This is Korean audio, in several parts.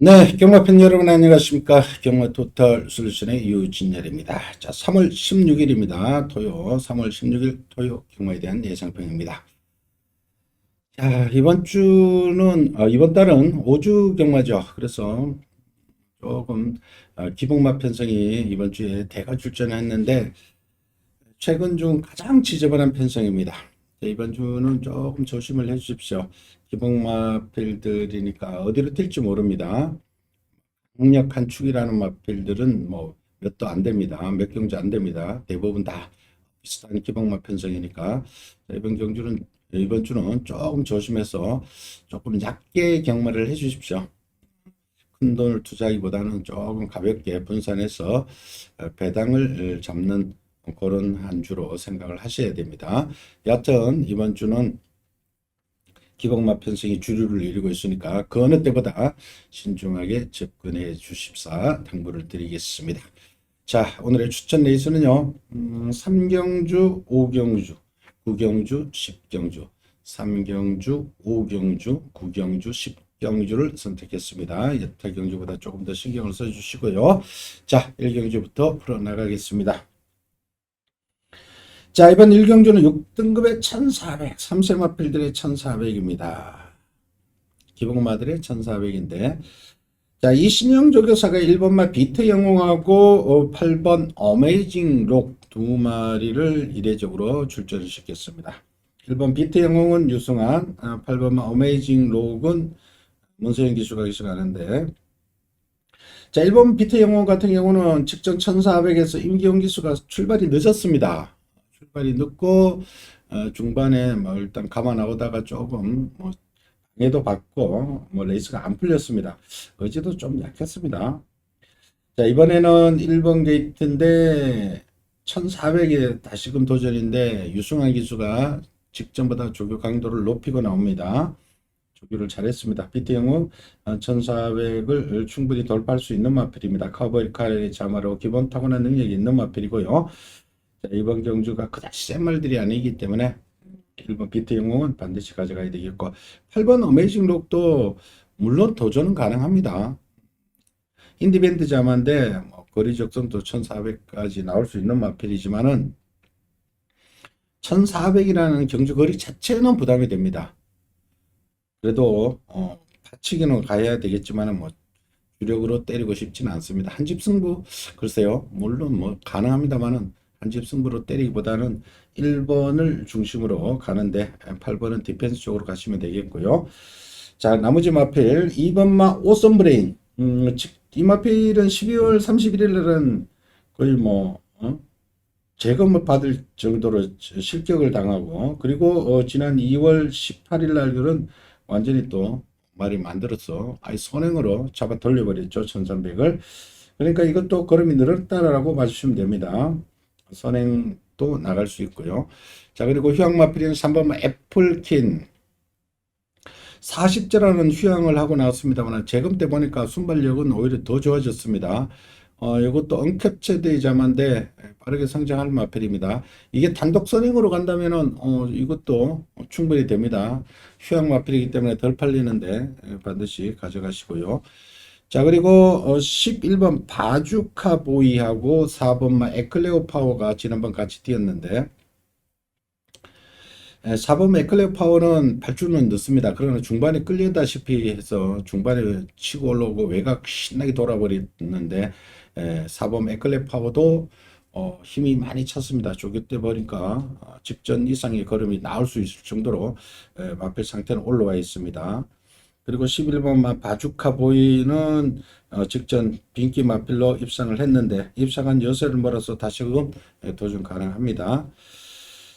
네, 경마팬 여러분 안녕하십니까? 경마 토탈 솔루션의 유진열입니다. 자, 3월 16일입니다. 토요, 3월 16일 토요 경마에 대한 예상평입니다. 자, 이번 달은 5주 경마죠. 그래서 조금 기복마 편성이 이번 주에 대거 출전했는데 최근 중 가장 지저분한 편성입니다. 자, 이번 주는 조금 조심을 해 주십시오. 기복마 필들이니까 어디로 튈지 모릅니다. 강력한 축이라는 마필들은 뭐 몇도 안 됩니다. 몇 경주 안 됩니다. 대부분 다 비슷한 기복마 편성이니까 이번 주는 조금 조심해서 조금 얕게 경마를 해 주십시오. 큰 돈을 투자하기보다는 조금 가볍게 분산해서 배당을 잡는 그런 한 주로 생각을 하셔야 됩니다. 여하튼 이번 주는 기복마 편성이 주류를 이루고 있으니까 그 어느 때보다 신중하게 접근해 주십사 당부를 드리겠습니다. 자, 오늘의 추천 레이스는요. 3경주, 5경주, 9경주, 10경주, 3경주, 5경주, 9경주, 10경주를 선택했습니다. 여타 경주보다 조금 더 신경을 써주시고요. 자, 1경주부터 풀어나가겠습니다. 자, 이번 1경주는 6등급의 1400, 3세마필들의 1400입니다. 기복마들의 1400인데, 자, 이신영 조교사가 1번마 비트 영웅하고 8번 어메이징 록 두 마리를 이례적으로 출전을 시켰습니다. 1번 비트 영웅은 유승환, 8번마 어메이징 록은 문세영 기수가 기수하는데, 자, 1번 비트 영웅 같은 경우는 측정 1400에서 임기용 기수가 출발이 늦었습니다. 출발이 늦고 중반에 뭐 일단 감아 나오다가 조금 뭐 방해도 받고 뭐 레이스가 안 풀렸습니다. 어제도 좀 약했습니다. 자, 이번에는 1번 게이트인데 1400에 다시금 도전인데 유승환 기수가 직전보다 조교 강도를 높이고 나옵니다. 조교를 잘했습니다. 비트 영웅 1400을 충분히 돌파할 수 있는 마필입니다. 커버 칼이 자마로 기본 타고난 능력이 있는 마필이고요. 자, 이번 경주가 그다지 센 말들이 아니기 때문에 1번 비트 영웅은 반드시 가져가야 되겠고 8번 어메이징 록도 물론 도전은 가능합니다. 인디밴드 자마인데 뭐 거리 적성도 1400까지 나올 수 있는 마필이지만은 1400이라는 경주 거리 자체는 부담이 됩니다. 그래도 파치기는 가야 되겠지만은 뭐 주력으로 때리고 싶지는 않습니다. 한 집 승부 글쎄요. 물론 뭐 가능합니다만은 한 집 승부로 때리기보다는 1번을 중심으로 가는데 8번은 디펜스 쪽으로 가시면 되겠고요. 자, 나머지 마필 2번마 오썸브레인. 이 마필은 12월 31일 날은 거의 뭐 재검을 받을 정도로 실격을 당하고 그리고 지난 2월 18일 날은 완전히 또 말이 만들어서 아예 선행으로 잡아 돌려버렸죠. 1300을. 그러니까 이것도 걸음이 늘었다라고 봐주시면 됩니다. 선행도 나갈 수 있고요. 자, 그리고 휴양마필은 3번 애플킨 40제라는 휴양을 하고 나왔습니다만 재검 때 보니까 순발력은 오히려 더 좋아졌습니다. 이것도 언캡체드의 자만데 빠르게 성장할 마필입니다. 이게 단독 선행으로 간다면은 이것도 충분히 됩니다. 휴양 마필이기 때문에 덜 팔리는데 반드시 가져가시고요. 자, 그리고 11번 바주카 보이하고 4번마 에클레오 파워가 지난번 같이 뛰었는데 4번 에클레오 파워는 8주는 늦습니다. 그러나 중반에 끌려다시피 해서 중반에 치고 올라오고 외곽 신나게 돌아버리는데 4번 에클레오 파워도 힘이 많이 찼습니다. 조교 때 보니까 직전 이상의 걸음이 나올 수 있을 정도로 마필 상태는 올라와 있습니다. 그리고 11번 바주카 보이는 직전 빈기 마필로 입상을 했는데 입상한 여세를 몰아서 다시금 도전 가능합니다.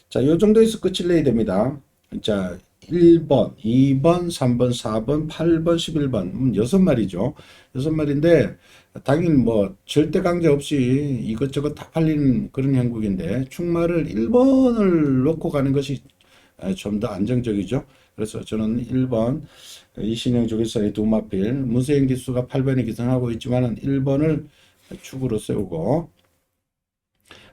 자, 요 정도에서 끝을 내야 됩니다. 자, 1번, 2번, 3번, 4번, 8번, 11번. 6마리죠. 6마리인데, 당연히 뭐, 절대 강제 없이 이것저것 다 팔리는 그런 형국인데, 충마를 1번을 놓고 가는 것이 좀 더 안정적이죠. 그래서 저는 1번, 이신영 조교사의 두 마필, 문세영 기수가 8번에 기선하고 있지만은 1번을 축으로 세우고,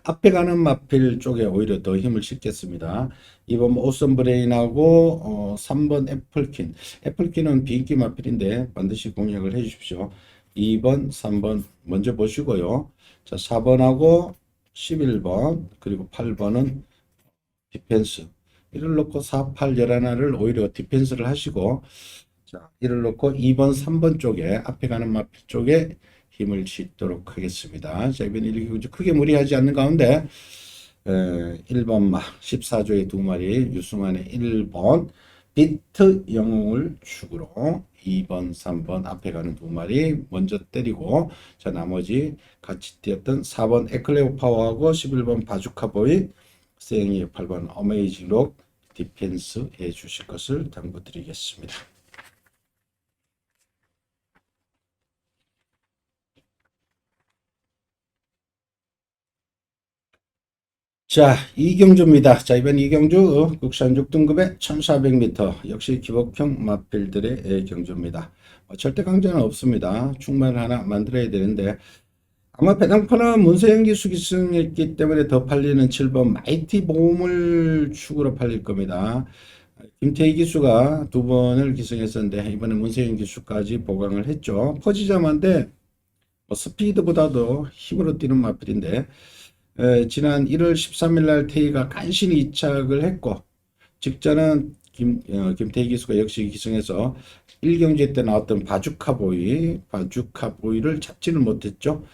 앞에 가는 마필 쪽에 오히려 더 힘을 싣겠습니다. 2번 오션 브레인하고 3번 애플킨. 애플킨은 비인기 마필인데 반드시 공략을 해 주십시오. 2번, 3번 먼저 보시고요. 자, 4번하고 11번 그리고 8번은 디펜스. 이를 놓고 4, 8, 11을 오히려 디펜스를 하시고 자, 이를 놓고 2번, 3번 쪽에 앞에 가는 마필 쪽에 힘을 싣도록 하겠습니다. 자, 이번 이렇게 크게 무리하지 않는 가운데 1번 마 14조의 두 마리 유승환의 1번 비트 영웅을 축으로 2번, 3번 앞에 가는 두 마리 먼저 때리고 자 나머지 같이 뛰었던 4번 에클레오 파워하고 11번 바주카보이 세영이의 8번 어메이징 록 디펜스 해 주실 것을 당부드리겠습니다. 자, 이경주입니다. 자, 이번 이경주 국산 6등급의 1400m 역시 기복형 마필들의 경주입니다. 절대 강자는 없습니다. 충만 하나 만들어야 되는데 아마 배당파는 문세영 기수 기승했기 때문에 더 팔리는 7번 마이티 보험을 축으로 팔릴 겁니다. 김태희 기수가 두 번을 기승했었는데 이번에 문세영 기수까지 보강을 했죠. 퍼지자마인데 스피드보다도 힘으로 뛰는 마필인데 지난 1월 13일 날 태희가 간신히 이착을 했고 직전은 김태희 기수가 역시 기승해서 1경기 때 나왔던 바주카보이를 잡지는 못했죠.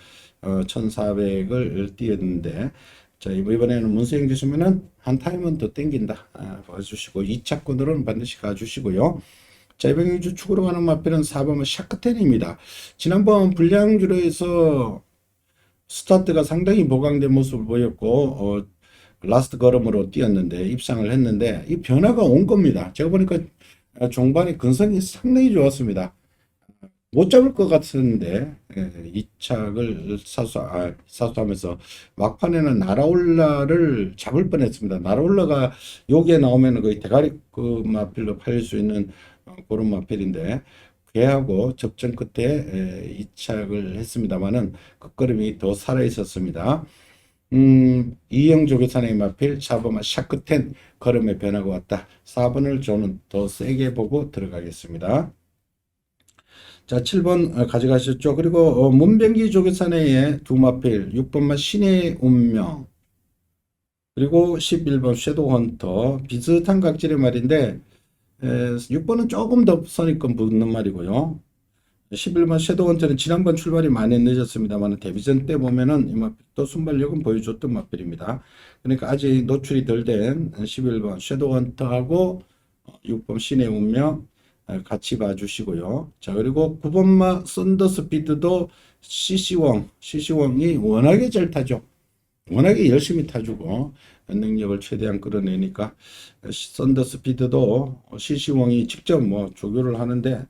1400을 뛰었는데 자 이번에는 문세영 기수면은 한 타임은 더 땡긴다 봐주시고 2차권으로는 반드시 가주시고요. 자 이번 경주 축으로 가는 마필은 4번은 샤크텐입니다. 지난번 불량주로에서 스타트가 상당히 보강된 모습을 보였고 라스트 걸음으로 뛰었는데 입상을 했는데 이 변화가 온 겁니다. 제가 보니까 종반의 근성이 상당히 좋았습니다. 못 잡을 것 같았는데 이착을 사수하면서 막판에는 나라올라를 잡을 뻔했습니다. 나라올라가 여기에 나오면 거의 대가리 그 마필로 팔릴 수 있는 그런 마필인데 걔하고 접전 끝에 이착을 했습니다만은 끝걸음이 더 살아 있었습니다. 이영 조교산의 마필 4번 샤크텐 걸음의 변화가 왔다. 4번을 저는 더 세게 보고 들어가겠습니다. 자, 7번 가져가셨죠. 그리고 문병기 조교사내의 두 마필 6번만 신의 운명 그리고 11번 섀도우 헌터 비슷한 각질의 말인데 6번은 조금 더 선입견 붙는 말이고요. 11번 섀도우 헌터는 지난번 출발이 많이 늦었습니다만 데뷔전 때 보면은 이 마필도 순발력은 보여줬던 마필입니다. 그러니까 아직 노출이 덜 된 11번 섀도우 헌터하고 6번 신의 운명 같이 봐주시고요. 자, 그리고 9번마 썬더 스피드도 CC왕이 워낙에 잘 타죠. 워낙에 열심히 타주고 능력을 최대한 끌어내니까 썬더 스피드도 CC왕이 직접 뭐 조교를 하는데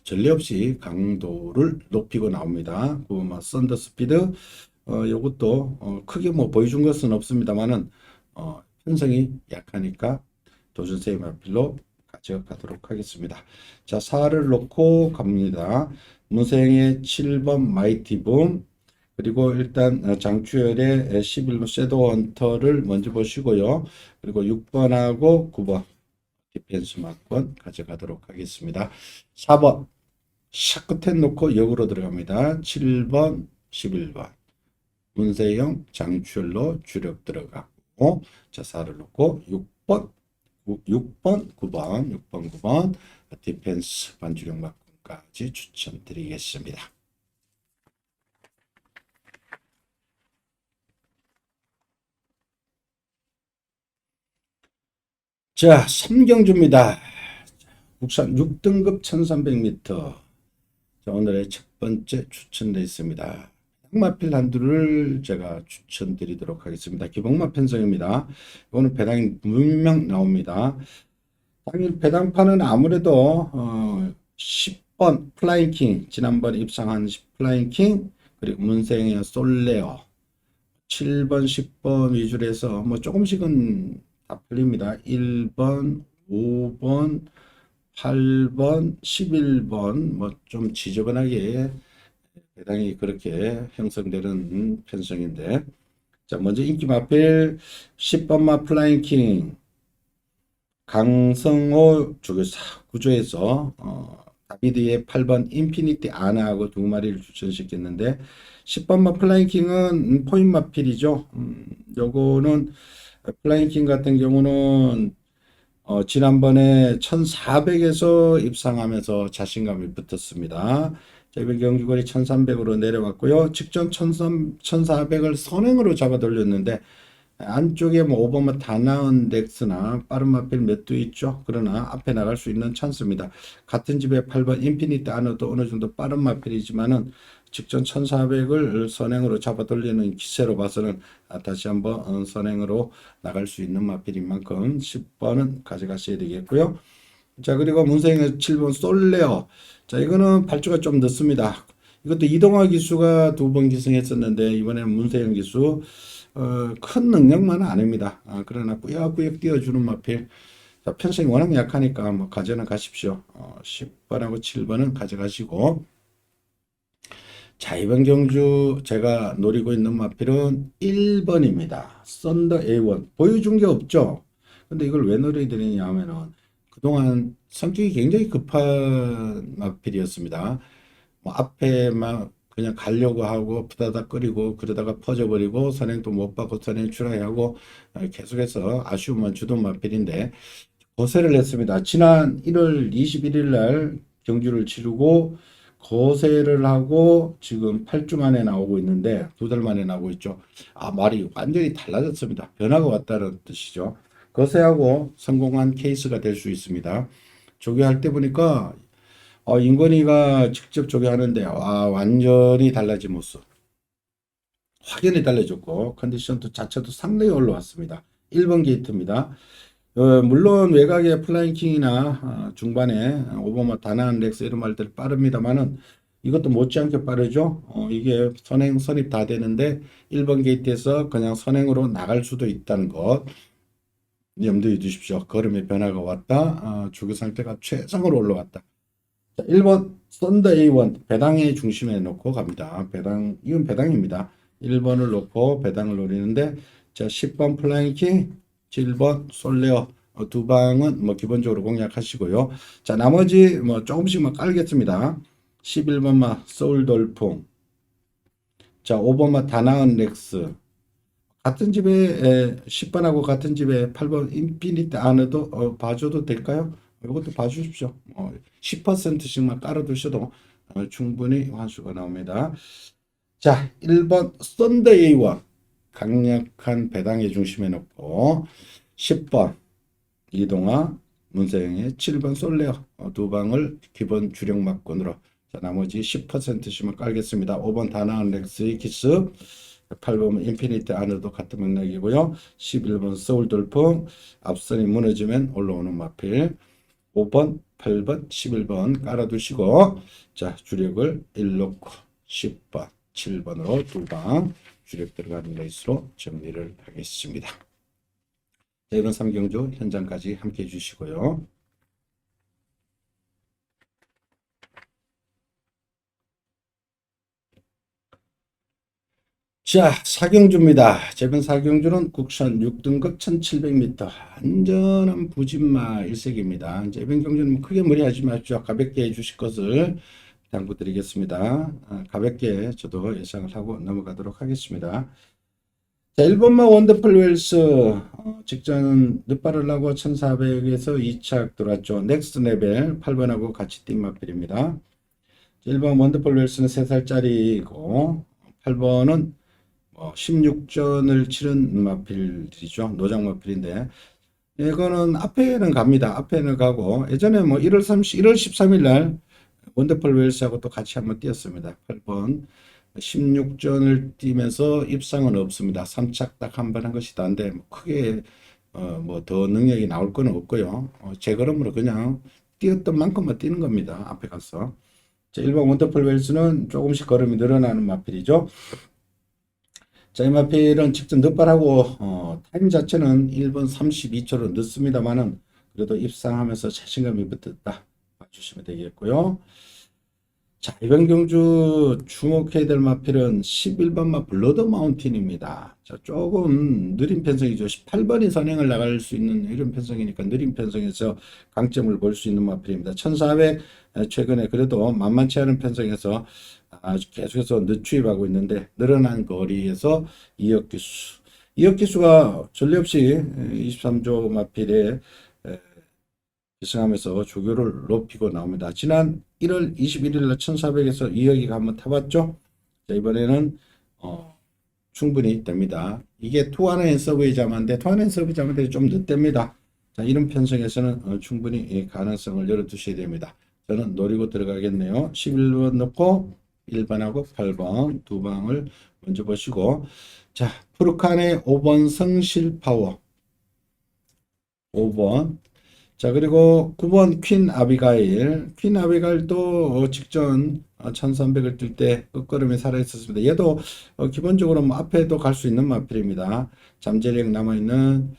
전례 없이 강도를 높이고 나옵니다. 9번마 썬더 스피드 이것도 크게 뭐 보여준 것은 없습니다만은 편성이 약하니까 도전세의 마필로 가져가도록 하겠습니다. 자, 4를 놓고 갑니다. 문세영의 7번 마이티붐 그리고 일단 장추열의 11번 섀도우 헌터를 먼저 보시고요. 그리고 6번하고 9번 디펜스 막권 가져가도록 하겠습니다. 4번 샤크텐 놓고 역으로 들어갑니다. 7번 11번 문세영 장추열로 주력 들어가고 자 4를 놓고 6번 9번 디펜스 반주력 막군까지 추천드리겠습니다. 자, 3경주입니다. 국산 6등급 1300m. 자, 오늘의 첫 번째 추천되어 있습니다. 마필 한두를 제가 추천드리도록 하겠습니다. 기복마 편성입니다. 이거는 배당이 분명 나옵니다. 당일 배당판은 아무래도 10번 플라잉킹 지난번 입상한 플라잉킹 그리고 문생의 솔레어 7번 10번 위주로 해서 뭐 조금씩은 다 풀립니다. 1번 5번 8번 11번 뭐 좀 지저분하게 배당이 그렇게 형성되는 편성인데, 자, 먼저 인기 마필 10번마 플라잉킹 강성호 주교사 구조에서 다비드의 8번 인피니티 아나하고 두 마리를 추천시켰는데 10번마 플라잉킹은 포인 마필이죠. 요거는 플라잉킹 같은 경우는 지난번에 1400에서 입상하면서 자신감이 붙었습니다. 자, 이번 경주거리 1300으로 내려왔고요. 직전 1400을 선행으로 잡아 돌렸는데 안쪽에 뭐 오버마 다 나온 덱스나 빠른 마필 몇 두 있죠. 그러나 앞에 나갈 수 있는 찬스입니다. 같은 집에 8번 인피니트 안어도 어느 정도 빠른 마필이지만은 직전 1400을 선행으로 잡아 돌리는 기세로 봐서는 다시 한번 선행으로 나갈 수 있는 마필인 만큼 10번은 가져가셔야 되겠고요. 자, 그리고 문생의 7번 솔레어. 자, 이거는 발주가 좀 늦습니다. 이것도 이동화 기수가 두 번 기승했었는데 이번에는 문세영 기수 큰 능력만은 아닙니다. 그러나 꾸역꾸역 띄워주는 마필. 자, 편성이 워낙 약하니까 뭐 가져는 가십시오. 10번하고 7번은 가져가시고. 자, 이번 경주 제가 노리고 있는 마필은 1번입니다. 썬더 A1. 보여준 게 없죠? 근데 이걸 왜 노려드리냐 하면은 그동안 성격이 굉장히 급한 마필이었습니다. 뭐 앞에 막 그냥 가려고 하고 부다닥 끓이고 그러다가 퍼져버리고 선행도 못 받고 선행 출하하고 계속해서 아쉬움만 주던 마필인데 거세를 했습니다. 지난 1월 21일 날 경주를 치르고 거세를 하고 지금 8주 만에 나오고 있는데 두 달 만에 나오고 있죠. 말이 완전히 달라졌습니다. 변화가 왔다는 뜻이죠. 거세하고 성공한 케이스가 될 수 있습니다. 조교할 때 보니까 인건이가 직접 조교하는데 완전히 달라진 모습. 확연히 달라졌고 컨디션도 자체도 상당히 올라왔습니다. 1번 게이트입니다. 물론 외곽의 플라잉킹이나 중반에 오버마 다나한 렉스 이런 말들 빠릅니다만은 이것도 못지않게 빠르죠. 이게 선행 선입 다 되는데 1번 게이트에서 그냥 선행으로 나갈 수도 있다는 것 염두에 두십시오. 걸음의 변화가 왔다. 주교 상태가 최상으로 올라왔다. 자, 1번 썬더 A1 배당의 중심에 놓고 갑니다. 배당 이건 배당입니다. 1번을 놓고 배당을 노리는데 자 10번 플라잉킹 7번 솔레어 두 방은 뭐 기본적으로 공략하시고요. 자 나머지 뭐 조금씩만 깔겠습니다. 11번마 서울 돌풍 자 5번마 다나은 렉스 같은 집에 10번하고 같은 집에 8번 인피니트 안에도 봐줘도 될까요? 이것도 봐주십시오. 10%씩만 깔아두셔도 충분히 환수가 나옵니다. 자, 1번 썬더 A1 강력한 배당의 중심에 놓고 10번 이동화 문세영의 7번 솔레어 두 방을 기본 주력 막권으로 자, 나머지 10%씩만 깔겠습니다. 5번 다나은 렉스의 키스 8번 인피니트 안에도 같은 맥락이고요. 11번 서울 돌풍 앞선이 무너지면 올라오는 마필 5번, 8번, 11번 깔아두시고 자 주력을 1 놓고 10번, 7번으로 두 방 주력 들어가는 레이스로 정리를 하겠습니다. 자, 이번 3경주 현장까지 함께 해주시고요. 자, 4경주입니다. 이번 4경주는 국산 6등급 1700m 안전한 부진마 일색입니다. 이번 경주는 뭐 크게 무리하지 마십시오. 가볍게 해주실 것을 당부드리겠습니다. 가볍게 저도 예상을 하고 넘어가도록 하겠습니다. 자, 1번마 원더풀 웰스 직전 늦발을 하고 1400에서 2착 들어왔죠. 넥스트 레벨 8번하고 같이 뛴 마필입니다. 1번 원더풀 웰스는 3살짜리고 8번은 16전을 치른 마필이죠. 노장 마필인데 이거는 앞에는 갑니다. 앞에는 가고 예전에 뭐 1월 13일 날 원더풀 웰스하고 또 같이 한번 뛰었습니다. 8번 16전을 뛰면서 입상은 없습니다. 3착 딱 한 번 한 것이 다인데 뭐 크게 뭐 더 능력이 나올 건 없고요. 제 걸음으로 그냥 뛰었던 만큼만 뛰는 겁니다. 앞에 가서. 자, 1번 원더풀 웰스는 조금씩 걸음이 늘어나는 마필이죠. 자, 이 마필은 직접 늦발하고 타임 자체는 1분 32초로 늦습니다만은 그래도 입상하면서 자신감이 붙었다 봐주시면 되겠고요. 자, 이번 경주 주목해야 될 마필은 11번마 블러드 마운틴입니다. 자, 조금 느린 편성이죠. 18번이 선행을 나갈 수 있는 이런 편성이니까 느린 편성에서 강점을 볼 수 있는 마필입니다. 1400 최근에 그래도 만만치 않은 편성에서 아주 계속해서 늦추입하고 있는데 늘어난 거리에서 이역 기수. 이역 기수가 전례 없이 23조 마필에 기승하면서 조교를 높이고 나옵니다. 지난 1월 21일 날 1400에서 2여기가 한번 타봤죠. 자, 이번에는 충분히 됩니다. 이게 투하는 서브웨이 자마인데 투하는 서브웨이 자마인데 좀 늦답니다. 자, 이런 편성에서는 충분히 가능성을 열어두셔야 됩니다. 저는 노리고 들어가겠네요. 11번 넣고 1번하고 8번 두 방을 먼저 보시고, 자, 푸르칸의 5번 성실파워 5번. 자, 그리고 9번 퀸 아비가일. 퀸 아비가일도 직전 1300을 뜰 때 끝걸음에 살아있었습니다. 얘도 기본적으로 뭐 앞에도 갈 수 있는 마필입니다. 잠재력 남아있는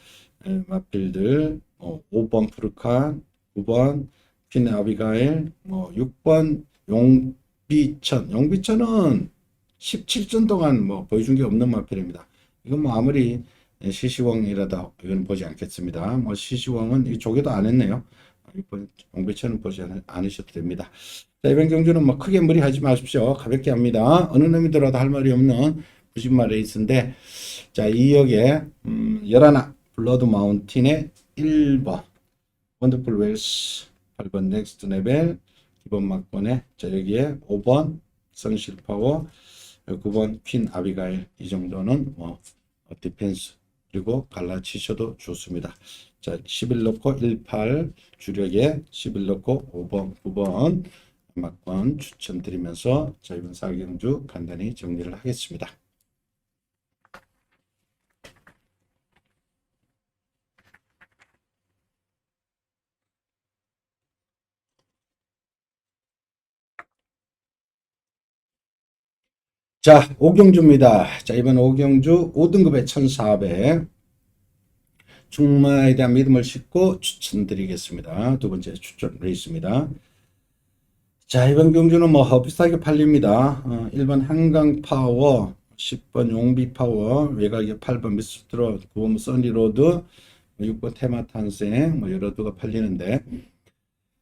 마필들 5번 푸르칸, 9번 퀸 아비가일, 6번 용비천. 용비천은 17전 동안 뭐 보여준 게 없는 마필입니다. 이건 뭐 아무리 시시왕이라다 이건 보지 않겠습니다. 뭐 시시왕은 이 조개도 안 했네요. 이번 용배천은 보지 않으셔도 됩니다. 자, 이번 경주는 뭐 크게 무리하지 마십시오. 가볍게 합니다. 어느 놈이 들어도 할 말이 없는 90마 레이스인데, 자, 2역에 11 블러드 마운틴의 1번 원더풀 웰스, 8번 넥스트 레벨 기본 막번에, 자, 여기에 5번 성실파워, 9번 퀸 아비가일. 이 정도는 뭐 디펜스 그리고 갈라치셔도 좋습니다. 자, 11 넣고 18 주력에 11 넣고 5번 9번 막번 추천드리면서 자, 이번 4경주 간단히 정리를 하겠습니다. 자, 5경주입니다. 자, 이번 5경주 5등급의 1400 충마에 대한 믿음을 싣고 추천드리겠습니다. 두 번째 추천 레이스입니다. 자, 이번 경주는 뭐 비슷하게 팔립니다. 1번 한강파워, 10번 용비파워, 외곽에 8번 미스트로, 9번 써니로드, 6번 테마탄생, 뭐 여러 두가 팔리는데,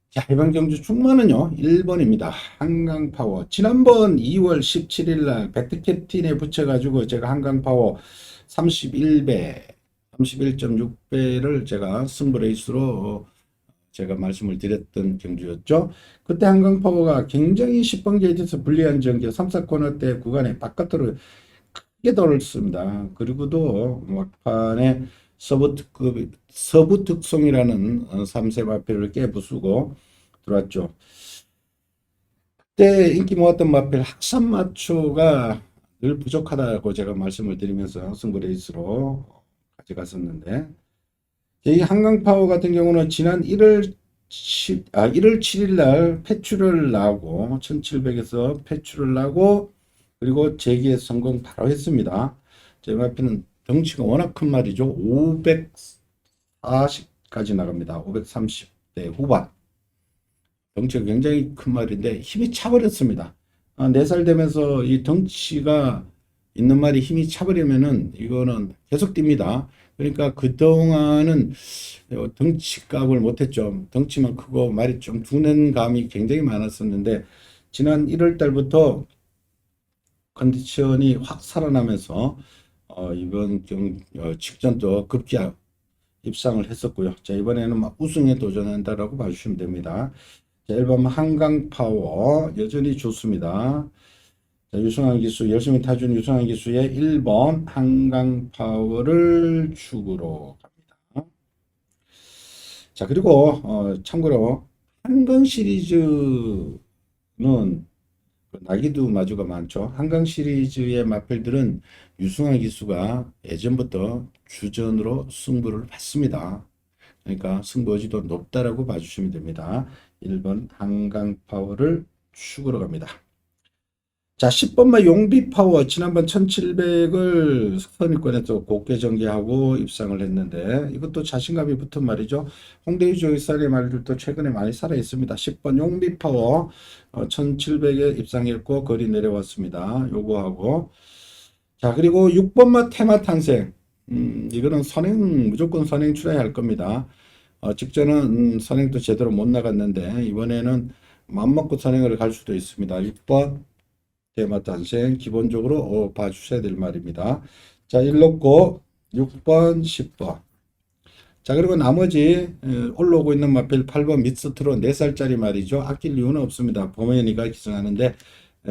자, 이번 경주 충마는요 1번입니다. 한강파워. 지난번 2월 17일 날 배트캡틴에 붙여가지고 제가 한강파워 31배 31.6배를 제가 승부레이스로 제가 말씀을 드렸던 경주였죠. 그때 한강파워가 굉장히 10번 게이트에서 불리한 전개 3, 4코너 때 구간에 바깥으로 크게 돌았습니다. 그리고도 막판에 서부 특송이라는 3세 마필을 깨부수고 들어왔죠. 그때 인기 모았던 마필 학산 마초가 늘 부족하다고 제가 말씀을 드리면서 승부레이스로 가져갔었는데, 이 한강파워 같은 경우는 지난 1월 7일 날 패출을 나고 1700에서 패출을 나고 그리고 재기에 성공 바로 했습니다. 제 마필은 덩치가 워낙 큰 말이죠. 540까지 나갑니다. 530대 후반. 덩치가 굉장히 큰 말인데 힘이 차버렸습니다. 4살 되면서 이 덩치가 있는 말이 힘이 차버리면은 이거는 계속 뜁니다. 그러니까 그동안은 덩치값을 못했죠. 덩치만 크고 말이 좀 두는 감이 굉장히 많았었는데 지난 1월 달부터 컨디션이 확 살아나면서 이번 직전도 급기야 입상을 했었고요. 자, 이번에는 막 우승에 도전한다라고 봐주시면 됩니다. 자, 1번 한강파워 여전히 좋습니다. 자, 유승환 기수 열심히 타준 유승환 기수의 1번 한강파워를 축으로 갑니다. 자, 그리고 참고로 한강 시리즈는 나기도 마주가 많죠. 한강 시리즈의 마필들은 유승환 기수가 예전부터 주전으로 승부를 받습니다. 그러니까 승부 의지도 높다라고 봐주시면 됩니다. 1번 한강 파워를 축으로 갑니다. 자, 10번마 용비파워 지난번 1700을 선입권에서 곱게 전개하고 입상을 했는데 이것도 자신감이 붙은 말이죠. 홍대유조 일살의 말들도 최근에 많이 살아 있습니다. 10번 용비파워 1700에 입상했고 거리 내려왔습니다. 요거하고 자, 그리고 6번마 테마탄생 이거는 선행 무조건 선행 출하할 겁니다. 직전은 선행도 제대로 못 나갔는데 이번에는 맘먹고 선행을 갈 수도 있습니다. 6번 대마탄생 기본적으로 봐주셔야 될 말입니다. 자, 1놓고 6번, 10번. 자, 그리고 나머지 올라오고 있는 마필 8번 미스트로 4살짜리 말이죠. 아낄 이유는 없습니다. 범현이가 기승하는데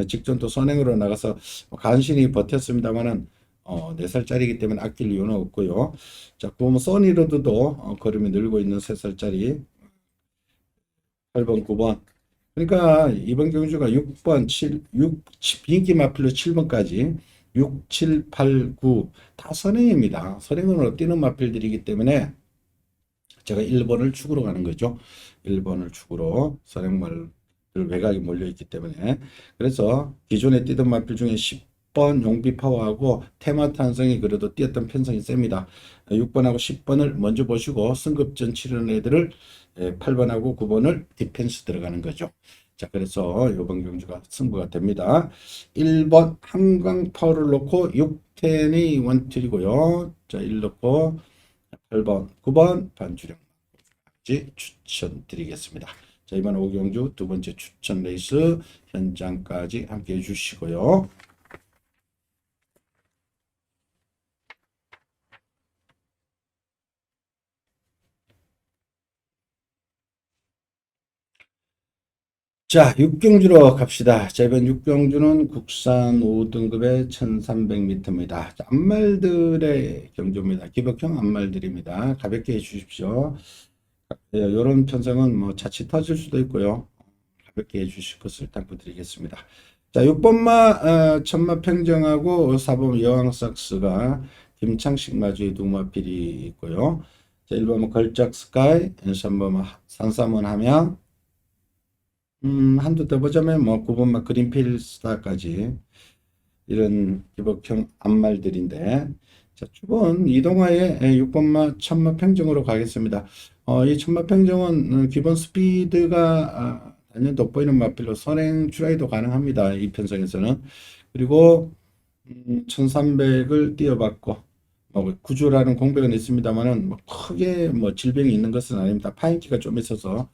직전 또 선행으로 나가서 간신히 버텼습니다만은 4살짜리이기 때문에 아낄 이유는 없고요. 자, 그러면 써니로드도 걸음이 늘고 있는 3살짜리 8번, 9번. 그러니까 이번 경주가 6번, 7, 6, 비인기 마필로 7번까지 6, 7, 8, 9 다 선행입니다. 선행으로 뛰는 마필들이기 때문에 제가 1번을 축으로 가는 거죠. 1번을 축으로 선행말 외곽이 몰려있기 때문에 그래서 기존에 뛰던 마필 중에 10번 용비 파워하고 테마 탄성이 그래도 뛰었던 편성이 셉니다. 6번하고 10번을 먼저 보시고 승급전 치르는 애들을 8번하고 9번을 디펜스 들어가는 거죠. 자, 그래서 이번 경주가 승부가 됩니다. 1번 한강 파워를 놓고 6텐이 원툴이고요. 자, 1 넣고 8번, 9번 반주력까지 추천드리겠습니다. 자, 이번 오경주 두 번째 추천 레이스 현장까지 함께 해주시고요. 자, 육경주로 갑시다. 자, 이번 육경주는 국산 5등급의 1300m입니다. 암말들의 경주입니다. 기복형 암말들입니다. 가볍게 해주십시오. 이런 편성은 뭐 자칫 터질 수도 있고요. 가볍게 해주실 것을 당부드리겠습니다. 자, 6번마 천마 평정하고 4번 여왕삭스가 김창식 마주의 두마필이 있고요. 자, 1번마 걸작 스카이, 3번마 산삼원 함양, 한두 더 보자면 뭐 9번마 그린필스타까지 이런 기복형 암말들인데 자, 주번 이동화의 6번마 천마 평정으로 가겠습니다. 이 천마 평정은 기본 스피드가 단연 돋보이는 마필로 선행 출하이도 가능합니다. 이 편성에서는. 그리고 1300을 뛰어봤고 구주라는 공백은 있습니다만은 뭐 크게 뭐 질병이 있는 것은 아닙니다. 파인기가 좀 있어서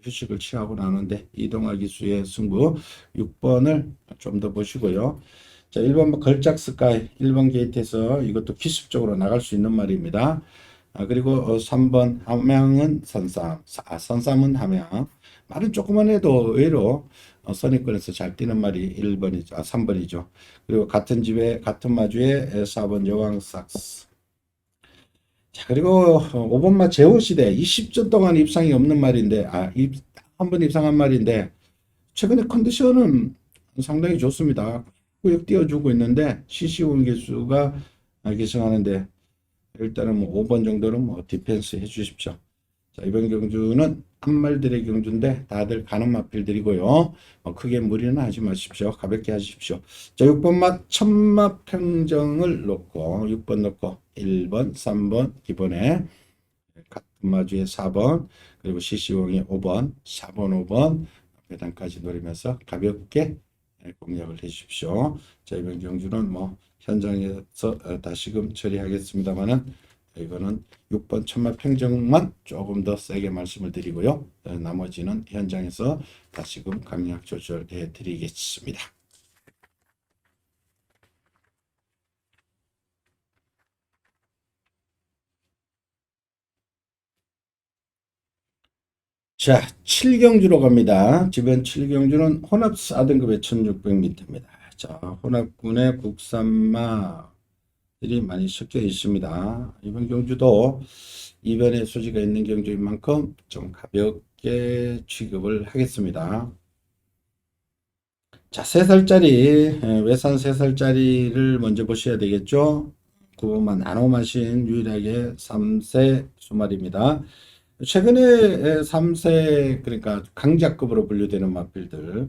휴식을 취하고 나는데 이동화 기수의 승부 6번을 좀 더 보시고요. 자, 1번 걸작 스카이 1번 게이트에서 이것도 기습적으로 나갈 수 있는 말입니다. 그리고 3번 함양은 선삼, 선삼은 함양. 말은 조금만 해도 의외로 선입권에서 잘 뛰는 말이 1번이죠. 3번이죠. 그리고 같은 집에 같은 마주에 4번 여왕삭스. 자, 그리고 5번마 제호시대 20전 동안 입상이 없는 말인데 한 번 입상한 말인데 최근에 컨디션은 상당히 좋습니다. 꾸역 띄워주고 있는데 CC5 개수가 계승하는데 일단은 뭐 5번 정도는 뭐 디펜스 해주십시오. 자, 이번 경주는 한말들의 경주인데 다들 가는 마필들이고요. 크게 무리는 하지 마십시오. 가볍게 하십시오. 자, 6번 맛 천마 평정을 놓고 6번 놓고 1번, 3번 기본에 같은 마주에 4번 그리고 CC용이 5번, 4번, 5번 배당까지 노리면서 가볍게 공략을 해 주십시오. 자, 이번 경주는 뭐 현장에서 다시금 처리하겠습니다만은 이거는 6번 천마 평정만 조금 더 세게 말씀을 드리고요. 나머지는 현장에서 다시금 강약 조절해 드리겠습니다. 자, 7경주로 갑니다. 지금 7경주는 혼합 4등급의 1600m입니다. 자, 혼합군의 국산마들이 많이 섞여 있습니다. 이번 경주도 이변의 소지가 있는 경주인 만큼 좀 가볍게 취급을 하겠습니다. 자, 3살짜리, 외산 3살짜리를 먼저 보셔야 되겠죠. 9번만 나노마신 유일하게 3세 수말입니다. 최근에 3세 그러니까 강자급으로 분류되는 마필들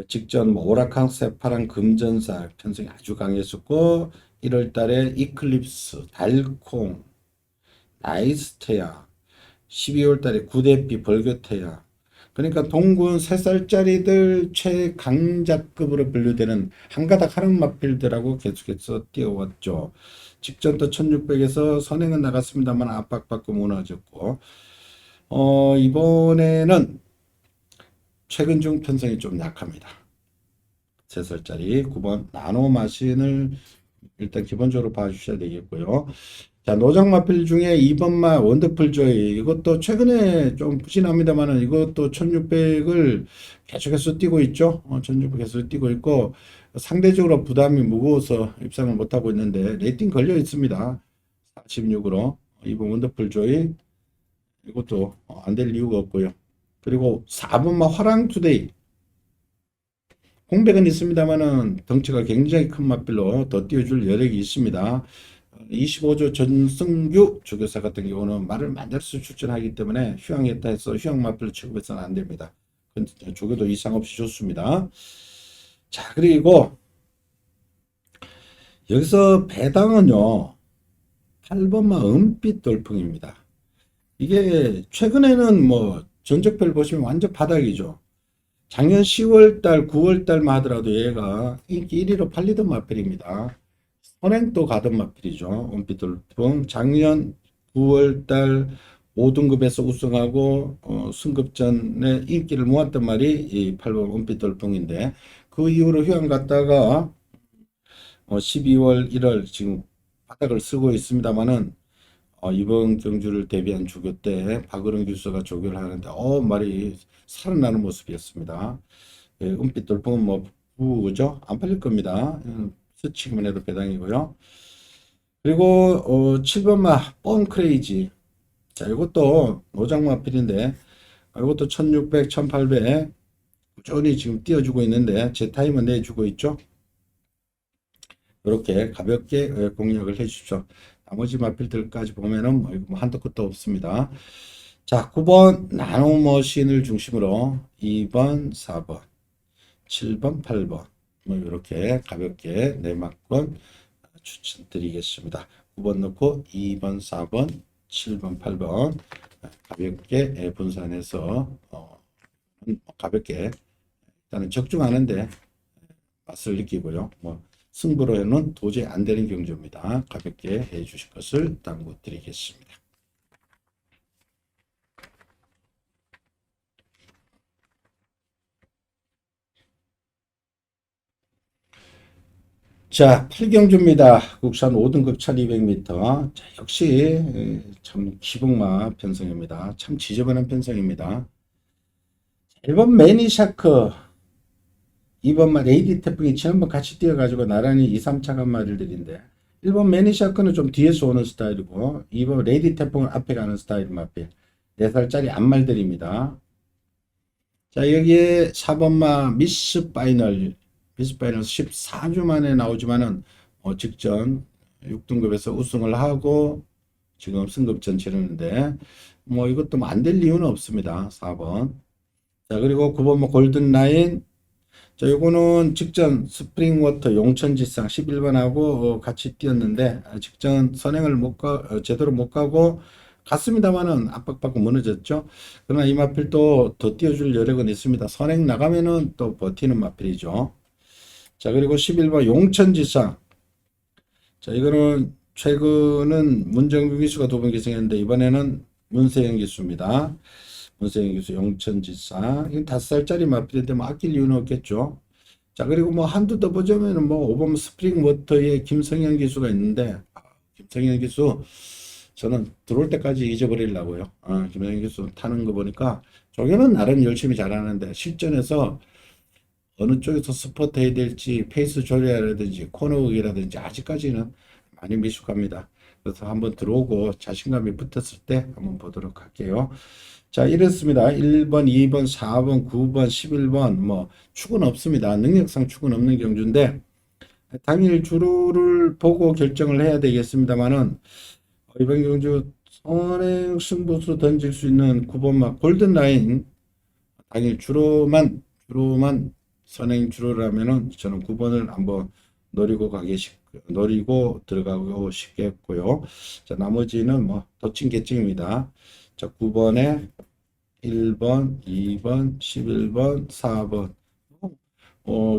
직전 뭐 오락항, 세파랑, 금전사 편성이 아주 강했었고 1월 달에 이클립스, 달콩, 나이스테야, 12월 달에 구대피, 벌교테야. 그러니까 동군 3살짜리들 최강자급으로 분류되는 한가닥 하는 마필들하고 계속해서 뛰어왔죠. 직전도 1600에서 선행은 나갔습니다만 압박받고 무너졌고, 이번에는 최근 중 편성이 좀 약합니다. 3살짜리 9번 나노 마신을 일단 기본적으로 봐주셔야 되겠고요. 자, 노장마필 중에 2번마 원더풀 조이. 이것도 최근에 좀 부진합니다만은 이것도 1600을 계속해서 뛰고 있죠. 1600 계속 뛰고 있고 상대적으로 부담이 무거워서 입상을 못하고 있는데 레이팅 걸려 있습니다. 46으로. 2번 원더풀 조이. 이것도 안 될 이유가 없고요. 그리고 4번마 화랑투데이. 공백은 있습니다만은 덩치가 굉장히 큰 맛빌로 더 띄워줄 여력이 있습니다. 25조 전승규 조교사 같은 경우는 말을 만들어서 출전하기 때문에 휴양했다 해서 휴양 맛빌로 취급해서는 안 됩니다. 조교도 이상 없이 좋습니다. 자, 그리고 여기서 배당은요 8번마 은빛 돌풍입니다. 이게 최근에는 뭐 전적별 보시면 완전 바닥이죠. 작년 10월달, 9월달만 하더라도 얘가 인기 1위로 팔리던 마필입니다. 선행도 가던 마필이죠. 은빛 돌풍. 작년 9월달 5등급에서 우승하고 승급전에 인기를 모았던 말이 이 8번 은빛 돌풍인데 그 이후로 휴양 갔다가 12월, 1월 지금 바닥을 쓰고 있습니다만은 이번 경주를 대비한 조교 때 박으름 교수가 조교를 하는데 말이 살아나는 모습이었습니다. 예, 은빛 돌풍은 뭐 부죠? 안 팔릴 겁니다. 스치기만 해도 배당이고요. 그리고 7번마 뻥크레이지. 자, 이것도 노장마필인데 이것도 1600, 1800 꾸준히 지금 띄워주고 있는데 제 타임은 내주고 있죠. 이렇게 가볍게 공략을 해 주십시오. 나머지 마필들까지 보면은 뭐 한도 끝도 없습니다. 자, 9번 나노머신을 중심으로 2번, 4번, 7번, 8번 뭐 이렇게 가볍게 내막권 추천드리겠습니다. 9번 넣고 2번, 4번, 7번, 8번 가볍게 분산해서 가볍게 일단은 적중하는데 맛을 느끼고요. 뭐 승부로는 도저히 안 되는 경주입니다. 가볍게 해 주실 것을 당부드리겠습니다. 자, 8경주입니다. 국산 5등급 1200m. 자, 역시 참 기복마 편성입니다. 참 지저분한 편성입니다. 1번 매니샤크, 2번마 레이디 태풍이 지난번 같이 뛰어가지고 나란히 2, 3차 간 말들인데 1번 매니샤크는 좀 뒤에서 오는 스타일이고 2번 레이디 태풍은 앞에 가는 스타일 마필 4살짜리 암말들입니다. 자, 여기에 4번마 미스 파이널 14주 만에 나오지만은 직전 6등급에서 우승을 하고 지금 승급전 치르는데 뭐 이것도 뭐 안 될 이유는 없습니다. 4번. 자, 그리고 9번 뭐 골든 라인. 자, 요거는 직전 스프링워터 용천지상 11번하고 같이 뛰었는데 직전 선행을 제대로 못 가고 갔습니다만은 압박받고 무너졌죠. 그러나 이 마필도 더 뛰어줄 여력은 있습니다. 선행 나가면은 또 버티는 마필이죠. 자, 그리고 11번 용천지상. 자, 이거는 최근은 문정규 기수가 2번 기승했는데 이번에는 문세영 기수입니다. 문세영 기수 용천지상. 이건 5살짜리 마필인데 뭐 아낄 이유는 없겠죠. 자, 그리고 뭐 한두 더 보자면은 뭐 5번 스프링워터의 김성현 기수가 있는데 김성현 기수 저는 들어올 때까지 잊어버리려고요. 김성현 기수 타는 거 보니까 조교는 나름 열심히 잘하는데 실전에서 어느 쪽에서 스포트 해야 될지 페이스 조절이라든지 코너웍이라든지 아직까지는 많이 미숙합니다. 그래서 한번 들어오고 자신감이 붙었을 때 한번 보도록 할게요. 자, 이렇습니다. 1번, 2번, 4번, 9번, 11번 뭐 축은 없습니다. 능력상 축은 없는 경주인데 당일 주로를 보고 결정을 해야 되겠습니다만은 이번 경주 선행 승부수 던질 수 있는 9번마 골든라인 당일 주로만 선행 주로라면은 저는 9번을 한번 노리고 들어가고 싶겠고요. 자, 나머지는 뭐 도찐개찐입니다. 자, 9번에 1번, 2번, 11번, 4번.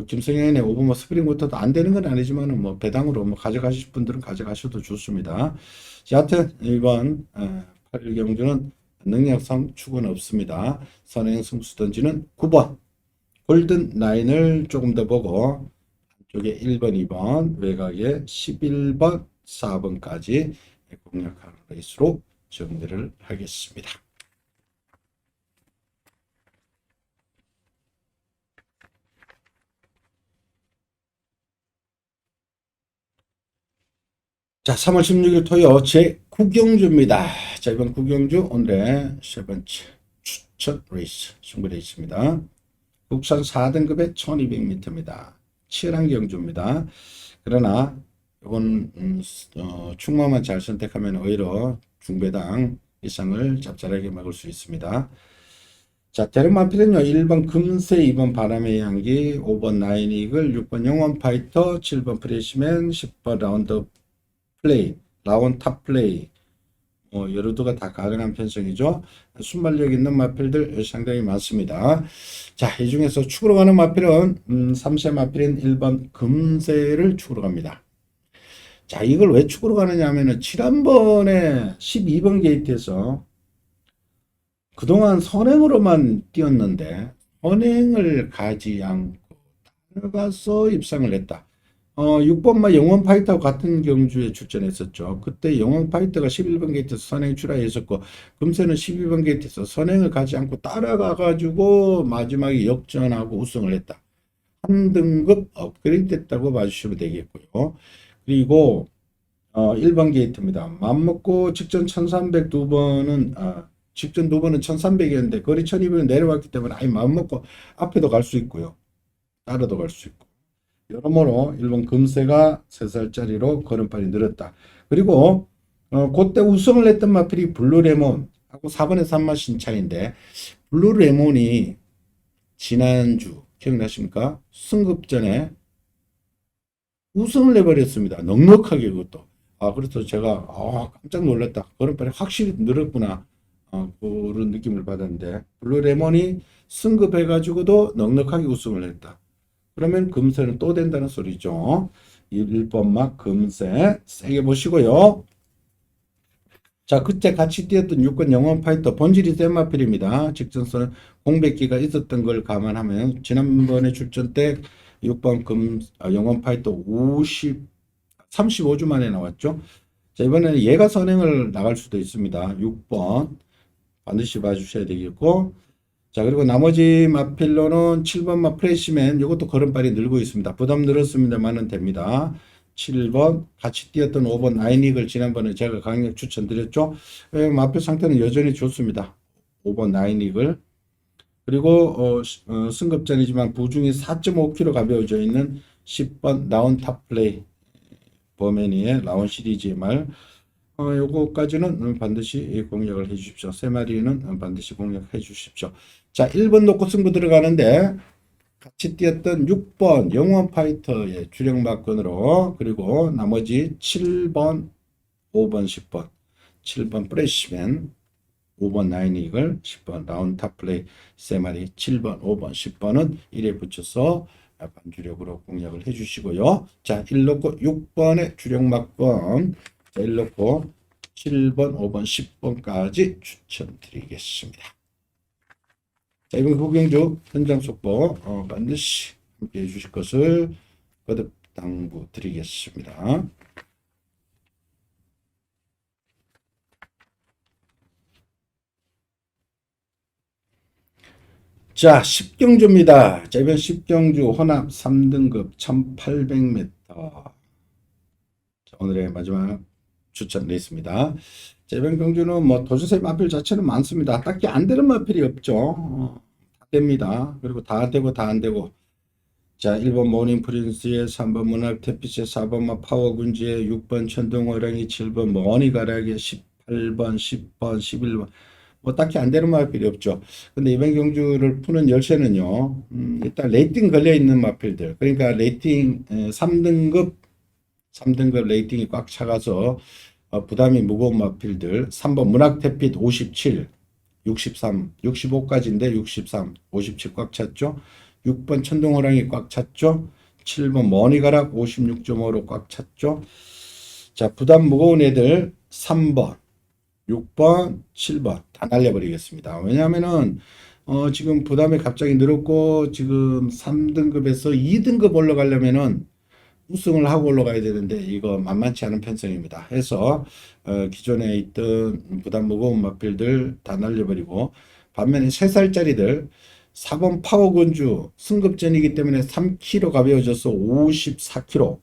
김성현의 5번 뭐 스프링 워터도 안 되는 건 아니지만은 뭐 배당으로 뭐 가져가실 분들은 가져가셔도 좋습니다. 자, 여하튼 1번 8경주는 능력상 축은 없습니다. 선행 승수 던지는 9번 골든 라인을 조금 더 보고 쪽에 1번, 2번 외곽에 11번, 4번까지 공략하는 레이스로 정리를 하겠습니다. 자, 3월 16일 토요 제9경주입니다. 자, 이번 9경주 오늘의 세 번째 추천 레이스, 승부 레이스입니다. 국산 4등급의 1200m입니다. 치열한 경주입니다. 그러나 이건 충마만 잘 선택하면 오히려 중배당 이상을 짭짤하게 먹을 수 있습니다. 자, 대륙마필은요. 1번 금세, 2번 바람의 향기, 5번 나인이글, 6번 영원 파이터, 7번 프레시맨, 10번 라운드 플레이, 라운 탑 플레이, 여러 두가 다 가능한 편성이죠. 순발력 있는 마필들 상당히 많습니다. 자, 이 중에서 축으로 가는 마필은 3세 마필인 1번 금세를 축으로 갑니다. 자, 이걸 왜 축으로 가느냐 하면은 지난번에 12번 게이트에서 그동안 선행으로만 뛰었는데 선행을 가지 않고 따라가서 입상을 했다. 6번마 영원 파이터와 같은 경주에 출전했었죠. 그때 영원 파이터가 11번 게이트에서 선행 출하했었고 금세는 12번 게이트에서 선행을 가지 않고 따라가가지고 마지막에 역전하고 우승을 했다. 한 등급 업그레이드 됐다고 봐주시면 되겠고요. 그리고 1번 게이트입니다. 맘먹고 직전 1300 두 번은 직전 두 번은 1300이었는데 거리 1200은 내려왔기 때문에 아예 마음먹고 앞에도 갈 수 있고요. 따라도 갈 수 있고. 여러모로 1번 금세가 3살짜리로 걸음발이 늘었다. 그리고 그때 우승을 했던 마필이 블루레몬하고 4번에 3마 신차인데 블루레몬이 지난주 기억나십니까? 승급전에 우승을 내버렸습니다. 넉넉하게 그것도. 그래서 제가 깜짝 놀랐다. 걸음발이 확실히 늘었구나. 그런 느낌을 받았는데 블루레몬이 승급해가지고도 넉넉하게 우승을 했다. 그러면 금세는 또 된다는 소리죠. 1번막 금세 세게 보시고요. 자, 그때 같이 뛰었던 6권 영원 파이터 본질이 센 마필입니다. 직전선은 공백기가 있었던 걸 감안하면 지난번에 출전 때 6번 영원 파이터 35주 만에 나왔죠. 자, 이번에는 얘가 선행을 나갈 수도 있습니다. 6번 반드시 봐주셔야 되겠고, 자, 그리고 나머지 마필로는 7번 마 프레시맨, 이것도 걸음발이 늘고 있습니다. 부담 늘었습니다만은 됩니다. 7번 같이 뛰었던 5번 나인이글 지난번에 제가 강력 추천드렸죠. 마필 상태는 여전히 좋습니다. 5번 나인이글. 그리고 승급전이지만 부중이 4.5kg 가벼워져 있는 10번 라운 탑 플레이 버메니의 라운 시리즈의 말. 요거까지는 반드시 공략을 해 주십시오. 세 마리는 반드시 공략해 주십시오. 자, 1번 놓고 승부 들어가는데 같이 뛰었던 6번 영원 파이터의 주력 막건으로, 그리고 나머지 7번, 5번, 10번, 7번 프레시맨, 5번 나인이글, 10번 라운 탑 플레이 세 마리, 7번, 5번, 10번은 1에 붙여서 반주력으로 공략을 해 주시고요. 자, 1 놓고 6번의 주력 막건, 1 놓고 7번, 5번, 10번까지 추천드리겠습니다. 자, 이번 구경주 현장 속보 반드시 함께 해주실 것을 거듭 당부드리겠습니다. 자, 10경주입니다. 자, 이번 10경주 혼합 3등급 1800m. 자, 오늘의 마지막 추천 레이스입니다. 자, 이번 경주는 뭐 도저새 마필 자체는 많습니다. 딱히 안 되는 마필이 없죠. 다 됩니다. 그리고 다 되고 다 안 되고. 자, 1번 모닝 프린스의 3번 문학 태피스의 4번 파워군지의 6번 천둥호랑이 7번 머니가락의 18번 10번 11번 뭐 딱히 안 되는 마필이 없죠. 근데 이번 경주를 푸는 열쇠는요, 일단 레이팅 걸려 있는 마필들. 그러니까 레이팅 3등급, 3등급 레이팅이 꽉 차가서 부담이 무거운 마필들. 3번 문학태빛 57, 63, 65까지인데 63, 57 꽉 찼죠. 6번 천둥호랑이 꽉 찼죠. 7번 머니가락 56.5로 꽉 찼죠. 자, 부담 무거운 애들 3번, 6번, 7번 다 날려버리겠습니다. 왜냐하면은 지금 부담이 갑자기 늘었고 지금 3등급에서 2등급 올라가려면은 우승을 하고 올라가야 되는데 이거 만만치 않은 편성입니다. 해서 기존에 있던 부담 무거운 마필들 다 날려버리고 반면에 3살짜리들 4번 파워건주 승급전이기 때문에 3kg 가벼워져서 54kg.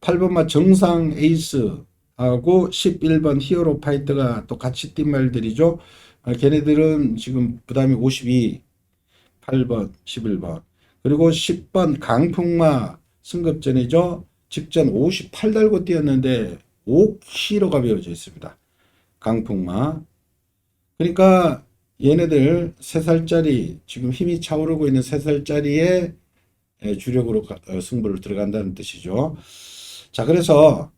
8번마 정상 에이스하고 11번 히어로 파이터가 또 같이 뛴 말들이죠. 걔네들은 지금 부담이 52, 8번, 11번. 그리고 10번 강풍마 승급전이죠. 직전 58 달고 뛰었는데 5kg 가벼워져 있습니다. 강풍마. 그러니까 얘네들 3살짜리 지금 힘이 차오르고 있는 3살짜리의 주력으로 승부를 들어간다는 뜻이죠. 자, 그래서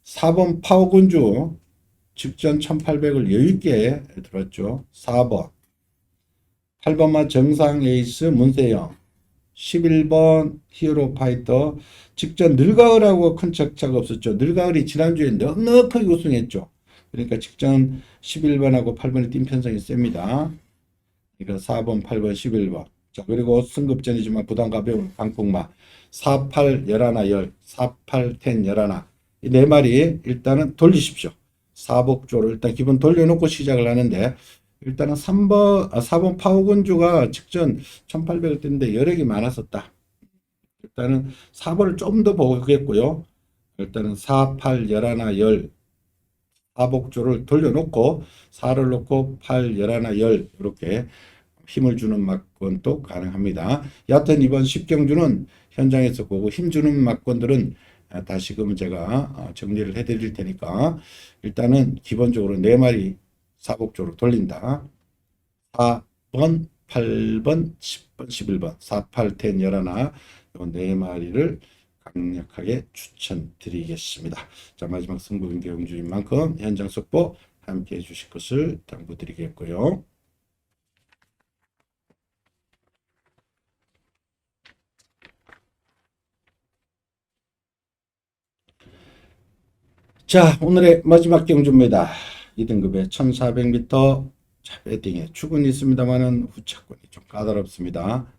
4번 파워군주 직전 1800을 여유있게 들었죠. 4번 8번만 정상 에이스 문세영 11번 히어로 파이터 직전 늘가을하고 큰 격차가 없었죠. 늘가을이 지난주에 넉넉하게 우승했죠. 그러니까 직전 11번하고 8번이 뛴 편성이 셉니다. 그러니까 4번, 8번, 11번. 자, 그리고 승급전이지만 부담 가벼운 강풍마 48, 11, 10, 48, 10, 11. 이 네 마리 일단은 돌리십시오. 사복조를 일단 기본 돌려놓고 시작을 하는데 일단은 4번 파워건주가 직전 1800을 떴는데 여력이 많았었다. 일단은 4번을 좀 더 보겠고요. 일단은 4, 8, 11, 10 사복조를 돌려놓고 4를 놓고 8, 11, 10 이렇게 힘을 주는 막건도 가능합니다. 여하튼 이번 10경주는 현장에서 보고 힘주는 막건들은 다시금 제가 정리를 해드릴 테니까 일단은 기본적으로 4마리 사복조로 돌린다. 4번, 8번, 10번, 11번, 4, 8, 10, 11, 요 4마리를 강력하게 추천드리겠습니다. 자, 마지막 승부 경주인 만큼 현장 속보 함께 해주실 것을 당부드리겠고요. 자, 오늘의 마지막 경주입니다. 2등급에 1400m 자, 배팅에 축은 있습니다만은 후차권이 좀 까다롭습니다.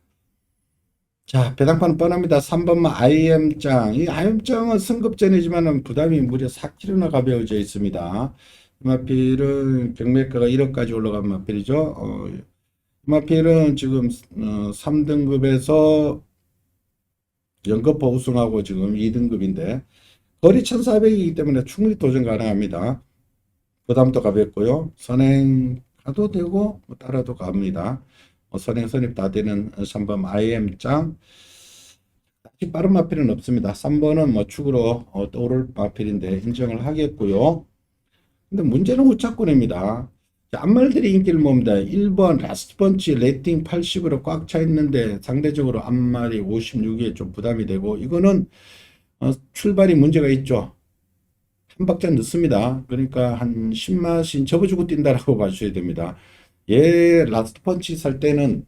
자, 배당판은 뻔합니다. 3번마 IM짱. 이 IM짱은 승급전이지만은 부담이 무려 4kg나 가벼워져 있습니다. 이 마필은 경매가가 1억까지 올라간 마필이죠. 이 마필은 지금 3등급에서 연거푸 우승하고 지금 2등급인데 거리 1400이기 때문에 충분히 도전 가능합니다. 부담도 가볍고요. 선행 가도 되고 따라도 갑니다. 선행 선입 다 되는 3번 IM짱. 아직 빠른 마필은 없습니다. 3번은 뭐 축으로 떠오를 마필인데 인정을 하겠고요. 근데 문제는 우차권입니다. 앞말들이 인기를 모읍니다. 1번 라스트 펀치 레이팅 80으로 꽉 차 있는데 상대적으로 앞말이 56에 좀 부담이 되고 이거는 출발이 문제가 있죠. 한 박자 늦습니다. 그러니까 한 10마신 접어주고 뛴다라고 봐주셔야 됩니다. 얘 라스트 펀치 살 때는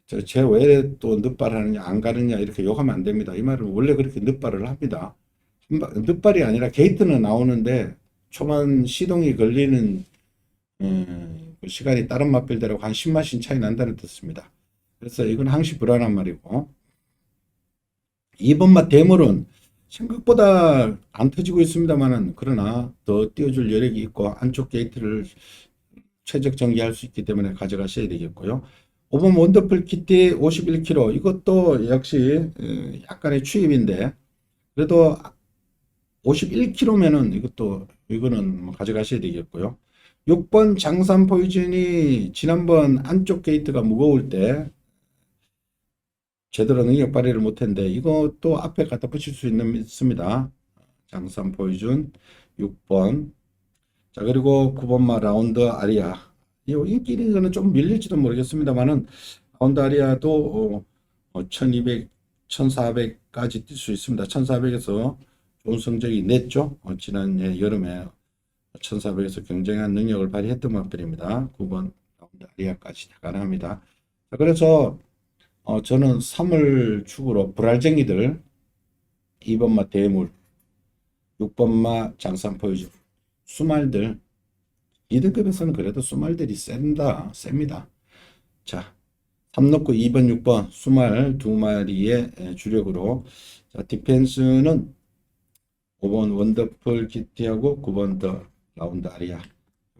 쟤 왜 또 늦발하느냐 안 가느냐 이렇게 욕하면 안 됩니다. 이 말은 원래 그렇게 늦발을 합니다. 늦발이 아니라 게이트는 나오는데 초반 시동이 걸리는 그 시간이 다른 맛별들하고 한 10마신 차이 난다는 뜻입니다. 그래서 이건 항시 불안한 말이고 2번 맛 대물은 생각보다 안 터지고 있습니다만은 그러나 더 띄워줄 여력이 있고 안쪽 게이트를 최적 정비할 수 있기 때문에 가져가셔야 되겠고요. 5번 원더풀 키티 51kg 이것도 역시 약간의 추입인데 그래도 51kg면은 이거는 뭐 가져가셔야 되겠고요. 6번 장산 포이즌이 지난번 안쪽 게이트가 무거울 때 제대로 능력 발휘를 못했는데 이것도 앞에 갖다 붙일 수 있습니다. 장산 포이즌 6번. 자, 그리고 9번마 라운드 아리아. 이 인기 있는 거는 좀 밀릴지도 모르겠습니다만은, 라운드 아리아도 1200, 1400까지 뛸 수 있습니다. 1400에서 좋은 성적이 냈죠. 지난 여름에 1400에서 굉장한 능력을 발휘했던 마필입니다. 9번 라운드 아리아까지 가능합니다. 자, 그래서 저는 3월 축으로 불알쟁이들, 2번마 대물, 6번마 장산포유주, 수말들, 2등급에서는 그래도 수말들이 셉니다. 자, 3놓고 2번, 6번 수말 두 마리의 주력으로. 자, 디펜스는 5번 원더풀 키티하고 9번 더 라운드 아리아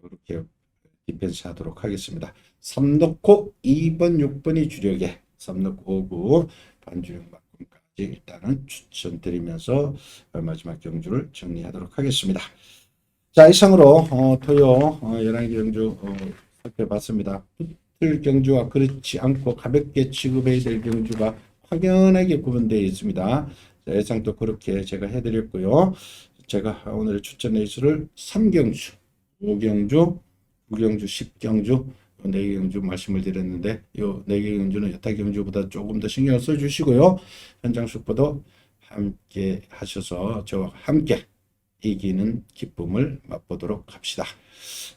이렇게 디펜스 하도록 하겠습니다. 3놓고 2번, 6번이 주력에 3놓고 5구 반주력 만큼까지 일단은 추천드리면서 마지막 경주를 정리하도록 하겠습니다. 자, 이상으로 토요 11개 경주 살펴봤습니다. 붙을 경주와 그렇지 않고 가볍게 취급해야 될 경주가 확연하게 구분되어 있습니다. 자, 예상도 그렇게 제가 해드렸고요. 제가 오늘의 추천 레이스를 3경주, 5경주, 9경주, 10경주, 4개 경주 말씀을 드렸는데 이 4개 경주는 여타 경주보다 조금 더 신경을 써주시고요. 현장 숙보도 함께 하셔서 저와 함께 이기는 기쁨을 맛보도록 합시다.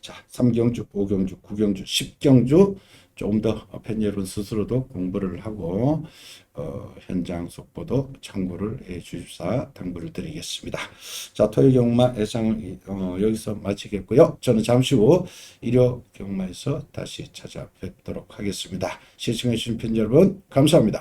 자, 3경주, 5경주, 9경주, 10경주 조금 더 팬 여러분 스스로도 공부를 하고 현장 속보도 참고를 해 주십사 당부를 드리겠습니다. 자, 토요 경마 예상 여기서 마치겠고요. 저는 잠시 후 일요 경마에서 다시 찾아뵙도록 하겠습니다. 시청해 주신 팬 여러분 감사합니다.